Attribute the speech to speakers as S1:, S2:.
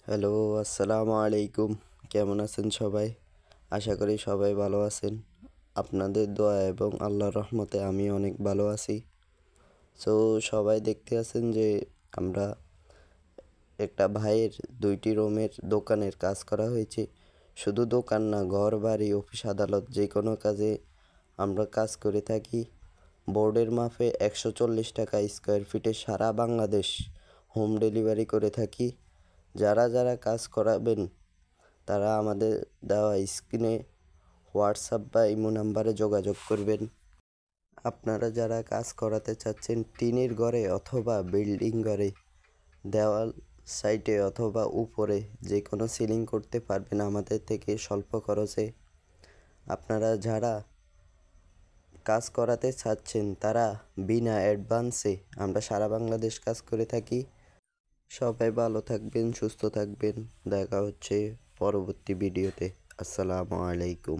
S1: Hello, আসসালামু আলাইকুম। কেমন আছেন সবাই? আশা করি সবাই ভালো আছেন। আপনাদের দোয়া এবং আল্লাহর রহমতে আমি অনেক ভালো আছি। সো সবাই দেখতে আছেন যে আমরা একটা ভাইয়ের 2টি রুমের দোকানের কাজ করা হয়েছে। শুধু দোকান না, ঘর বাড়ি অফিস আদালত যে কোনো কাজে আমরা কাজ করে থাকি। বোর্ডের মাপে 140 টাকা স্কোয়ার ফিটে সারা বাংলাদেশ হোম ডেলিভারি করে থাকি। যারা যারা কাজ করাবেন তারা আমাদের দেওয়া স্ক্রিনে হোয়াটসঅ্যাপ বা ইমো নাম্বারে যোগাযোগ করবেন। আপনারা যারা কাজ করাতে চাচ্ছেন টিনের ঘরে অথবা বিল্ডিং ঘরে, দেওয়াল সাইডে অথবা উপরে যে কোনো সিলিং করতে পারবেন আমাদের থেকে স্বল্প খরচে। আপনারা যারা কাজ করাতে চাচ্ছেন তারা বিনা অ্যাডভান্সে আমরা সারা বাংলাদেশ কাজ করে থাকি। সবাই ভালো থাকবেন, সুস্থ থাকবেন। দেখা হচ্ছে পরবর্তী ভিডিওতে। আসসালামু আলাইকুম।